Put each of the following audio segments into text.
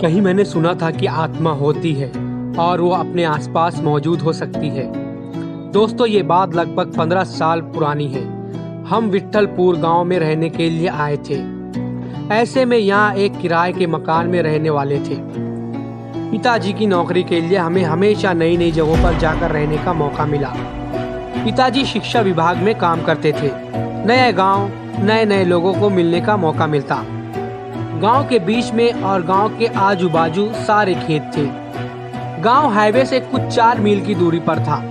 कहीं मैंने सुना था कि आत्मा होती है और वो अपने आसपास मौजूद हो सकती है। दोस्तों, ये बात लगभग 15 साल पुरानी है। हम विट्ठलपुर गांव में रहने के लिए आए थे। ऐसे में यहाँ एक किराए के मकान में रहने वाले थे। पिताजी की नौकरी के लिए हमें हमेशा नई नई जगहों पर जाकर रहने का मौका मिला। पिताजी शिक्षा विभाग में काम करते थे। नए गांव, नए नए लोगों को मिलने का मौका मिलता। गांव के बीच में और गांव के आजू बाजू सारे खेत थे। गांव हाईवे से कुछ 4 मील की दूरी पर था।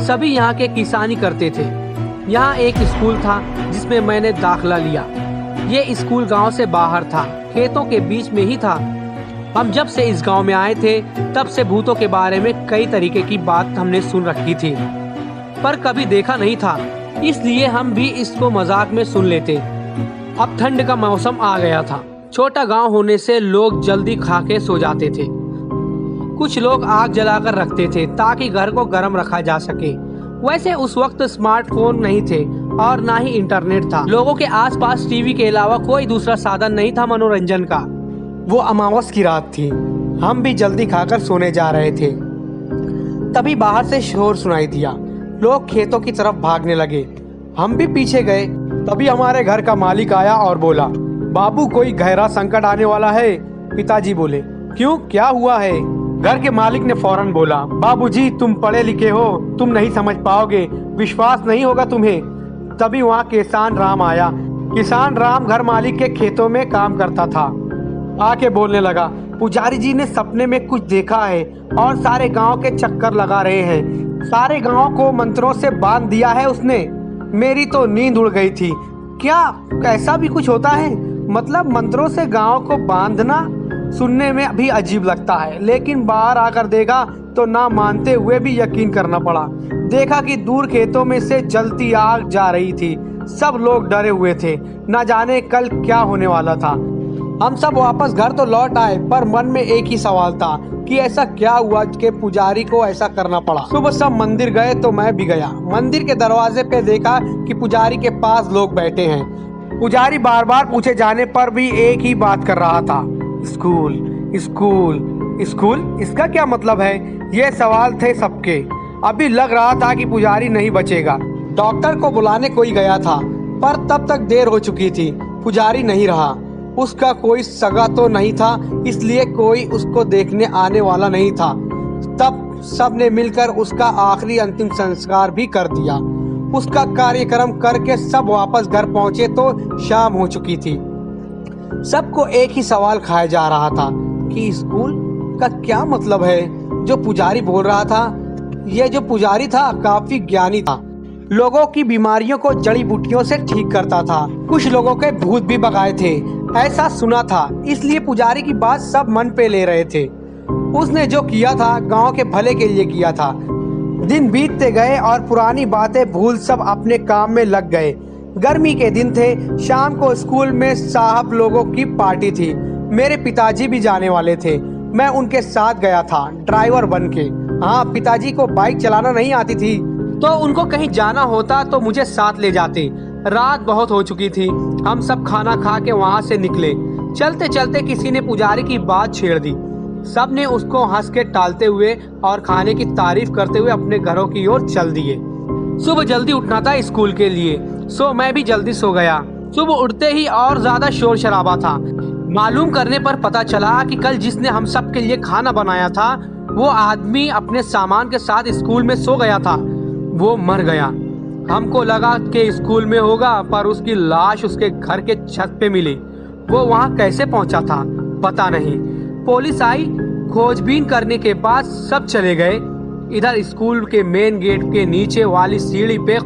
सभी यहाँ के किसानी करते थे। यहाँ एक स्कूल था जिसमें मैंने दाखिला लिया। ये स्कूल गांव से बाहर था, खेतों के बीच में ही था। हम जब से इस गांव में आए थे तब से भूतों के बारे में कई तरीके की बात हमने सुन रखी थी, पर कभी देखा नहीं था, इसलिए हम भी इसको मजाक में सुन लेते। अब ठंड का मौसम आ गया था। छोटा गांव होने से लोग जल्दी खा के सो जाते थे। कुछ लोग आग जलाकर रखते थे ताकि घर को गर्म रखा जा सके। वैसे उस वक्त स्मार्टफोन नहीं थे और ना ही इंटरनेट था। लोगों के आसपास टीवी के अलावा कोई दूसरा साधन नहीं था मनोरंजन का। वो अमावस की रात थी। हम भी जल्दी खाकर सोने जा रहे थे, तभी बाहर से शोर सुनाई दिया। लोग खेतों की तरफ भागने लगे। हम भी पीछे गए। तभी हमारे घर का मालिक आया और बोला, बाबू, कोई गहरा संकट आने वाला है। पिताजी बोले, क्यों, क्या हुआ है? घर के मालिक ने फौरन बोला, बाबूजी, तुम पढ़े लिखे हो, तुम नहीं समझ पाओगे, विश्वास नहीं होगा तुम्हें। तभी वहाँ किसान राम आया। किसान राम घर मालिक के खेतों में काम करता था। आके बोलने लगा, पुजारी जी ने सपने में कुछ देखा है और सारे गांव के चक्कर लगा रहे हैं। सारे गांव को मंत्रों से बांध दिया है उसने। मेरी तो नींद उड़ गई थी। क्या ऐसा भी कुछ होता है? मतलब मंत्रों से गांव को बांधना सुनने में भी अजीब लगता है, लेकिन बाहर आकर देखा तो ना मानते हुए भी यकीन करना पड़ा। देखा कि दूर खेतों में से जलती आग जा रही थी। सब लोग डरे हुए थे, न जाने कल क्या होने वाला था। हम सब वापस घर तो लौट आए, पर मन में एक ही सवाल था कि ऐसा क्या हुआ कि पुजारी को ऐसा करना पड़ा। सुबह सब मंदिर गए तो मैं भी गया। मंदिर के दरवाजे पे देखा कि पुजारी के पास लोग बैठे हैं। पुजारी बार बार पूछे जाने पर भी एक ही बात कर रहा था, स्कूल स्कूल स्कूल, इसका क्या मतलब है? ये सवाल थे सबके। अभी लग रहा था कि पुजारी नहीं बचेगा। डॉक्टर को बुलाने कोई गया था, पर तब तक देर हो चुकी थी। पुजारी नहीं रहा। उसका कोई सगा तो नहीं था, इसलिए कोई उसको देखने आने वाला नहीं था। तब सबने मिलकर उसका आखिरी अंतिम संस्कार भी कर दिया। उसका कार्यक्रम करके सब वापस घर पहुंचे तो शाम हो चुकी थी। सबको एक ही सवाल खाया जा रहा था कि स्कूल का क्या मतलब है जो पुजारी बोल रहा था। यह जो पुजारी था काफी ज्ञानी था। लोगों की बीमारियों को जड़ी बूटियों से ठीक करता था। कुछ लोगों के भूत भी भगाए थे, ऐसा सुना था। इसलिए पुजारी की बात सब मन पे ले रहे थे। उसने जो किया था गांव के भले के लिए किया था। दिन बीतते गए और पुरानी बातें भूल सब अपने काम में लग गए। गर्मी के दिन थे। शाम को स्कूल में साहब लोगों की पार्टी थी। मेरे पिताजी भी जाने वाले थे। मैं उनके साथ गया था, ड्राइवर बन के। हाँ, पिताजी को बाइक चलाना नहीं आती थी, तो उनको कहीं जाना होता तो मुझे साथ ले जाते। रात बहुत हो चुकी थी। हम सब खाना खा के वहाँ से निकले। चलते चलते किसी ने पुजारी की बात छेड़ दी। सब ने उसको हंस के टालते हुए और खाने की तारीफ करते हुए अपने घरों की ओर चल दिए। सुबह जल्दी उठना था स्कूल के लिए, सो मैं भी जल्दी सो गया। सुबह उठते ही और ज्यादा शोर शराबा था। मालूम करने पर पता चला कि कल जिसने हम सब के लिए खाना बनाया था वो आदमी अपने सामान के साथ स्कूल में सो गया था। वो मर गया। हमको लगा कि स्कूल में होगा, पर उसकी लाश उसके घर के छत पे मिली। वो वहाँ कैसे पहुँचा था पता नहीं। पुलिस आई। खोजबीन करने के बाद सब चले गए। इधर स्कूल के मेन गेट के नीचे वाली सीढ़ी पे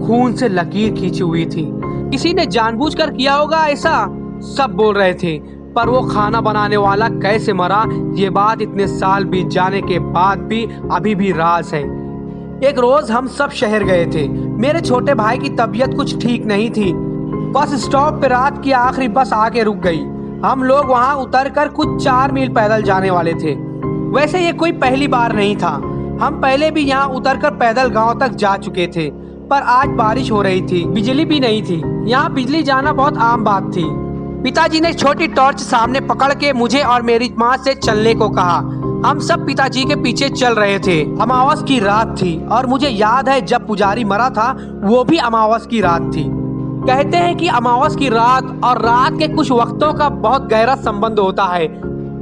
खून से लकीर खींची हुई थी। किसी ने जानबूझकर किया होगा ऐसा, सब बोल रहे थे। पर वो खाना बनाने वाला कैसे मरा, ये बात इतने साल बीत जाने के बाद भी अभी भी राज है। एक रोज हम सब शहर गए थे। मेरे छोटे भाई की तबीयत कुछ ठीक नहीं थी। बस स्टॉप पे रात की आखिरी बस आके रुक गई। हम लोग वहाँ उतरकर कुछ 4 मील पैदल जाने वाले थे। वैसे ये कोई पहली बार नहीं था। हम पहले भी यहाँ उतरकर पैदल गांव तक जा चुके थे, पर आज बारिश हो रही थी, बिजली भी नहीं थी। यहाँ बिजली जाना बहुत आम बात थी। पिताजी ने छोटी टॉर्च सामने पकड़ के मुझे और मेरी माँ से चलने को कहा। हम सब पिताजी के पीछे चल रहे थे। अमावस की रात थी और मुझे याद है जब पुजारी मरा था वो भी अमावस की रात थी। कहते हैं कि अमावस की रात और रात के कुछ वक्तों का बहुत गहरा संबंध होता है।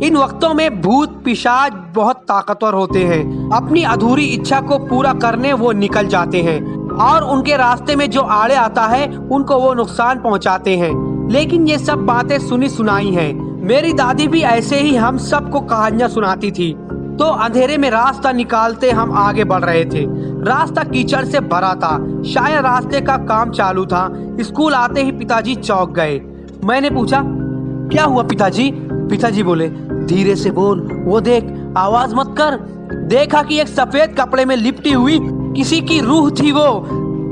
इन वक्तों में भूत पिशाच बहुत ताकतवर होते हैं। अपनी अधूरी इच्छा को पूरा करने वो निकल जाते हैं और उनके रास्ते में जो आड़े आता है उनको वो नुकसान पहुंचाते हैं। लेकिन ये सब बातें सुनी सुनाई हैं। मेरी दादी भी ऐसे ही हम सबको कहानियां सुनाती थी। तो अंधेरे में रास्ता निकालते हम आगे बढ़ रहे थे। रास्ता कीचड़ से भरा था। शायद रास्ते का काम चालू था। स्कूल आते ही पिताजी चौंक गए। मैंने पूछा, क्या हुआ पिताजी? पिताजी बोले, धीरे से बोल, वो देख, आवाज मत कर। देखा कि एक सफेद कपड़े में लिपटी हुई किसी की रूह थी। वो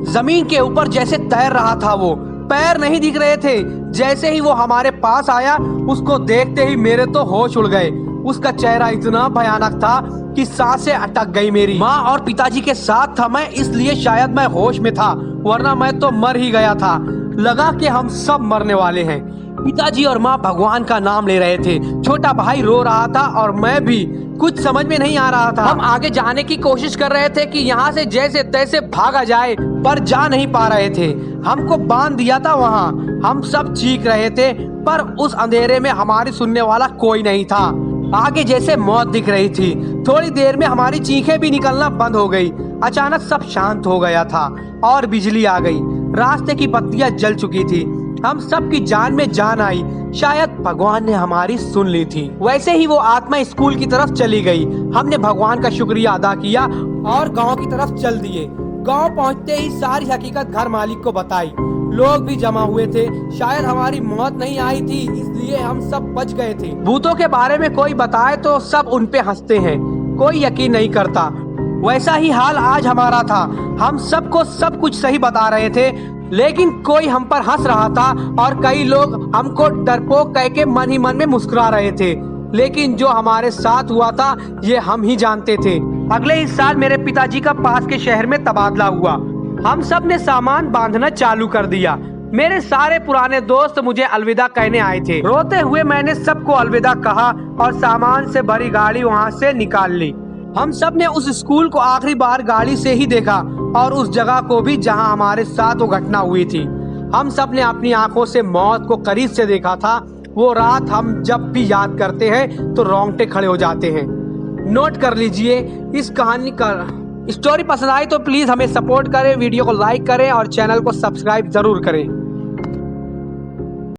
जमीन के ऊपर जैसे तैर रहा था। वो पैर नहीं दिख रहे थे। जैसे ही वो हमारे पास आया उसको देखते ही मेरे तो होश उड़ गए। उसका चेहरा इतना भयानक था कि सांसें अटक गई। मेरी माँ और पिताजी के साथ था मैं, इसलिए शायद मैं होश में था, वरना मैं तो मर ही गया था। लगा कि हम सब मरने वाले हैं। पिताजी और माँ भगवान का नाम ले रहे थे। छोटा भाई रो रहा था और मैं भी। कुछ समझ में नहीं आ रहा था। हम आगे जाने की कोशिश कर रहे थे कि यहाँ से जैसे तैसे भागा जाए, पर जा नहीं पा रहे थे। हमको बांध दिया था वहाँ। हम सब चीख रहे थे पर उस अंधेरे में हमारी सुनने वाला कोई नहीं था। आगे जैसे मौत दिख रही थी। थोड़ी देर में हमारी चीखें भी निकलना बंद हो गई। अचानक सब शांत हो गया था और बिजली आ गई। रास्ते की बत्तियां जल चुकी थी। हम सब की जान में जान आई। शायद भगवान ने हमारी सुन ली थी। वैसे ही वो आत्मा स्कूल की तरफ चली गई। हमने भगवान का शुक्रिया अदा किया और गांव की तरफ चल दिए। गांव पहुंचते ही सारी हकीकत घर मालिक को बताई। लोग भी जमा हुए थे। शायद हमारी मौत नहीं आई थी, इसलिए हम सब बच गए थे। भूतों के बारे में कोई बताए तो सब उन पे हंसते हैं, कोई यकीन नहीं करता। वैसा ही हाल आज हमारा था। हम सबको सब कुछ सही बता रहे थे, लेकिन कोई हम पर हंस रहा था और कई लोग हमको डरपोक कह के मन ही मन में मुस्कुरा रहे थे। लेकिन जो हमारे साथ हुआ था ये हम ही जानते थे। अगले ही साल मेरे पिताजी का पास के शहर में तबादला हुआ। हम सब ने सामान बांधना चालू कर दिया। मेरे सारे पुराने दोस्त मुझे अलविदा कहने आए थे। रोते हुए मैंने सबको अलविदा कहा और सामान से भरी गाड़ी वहाँ से निकाल ली। हम सब ने उस स्कूल को आखिरी बार गाड़ी से ही देखा और उस जगह को भी जहाँ हमारे साथ वो घटना हुई थी। हम सब ने अपनी आंखों से मौत को करीब से देखा था। वो रात हम जब भी याद करते हैं तो रोंगटे खड़े हो जाते हैं। नोट कर लीजिए। इस कहानी का स्टोरी पसंद आई तो प्लीज हमें सपोर्ट करें, वीडियो को लाइक करें और चैनल को सब्सक्राइब जरूर करें।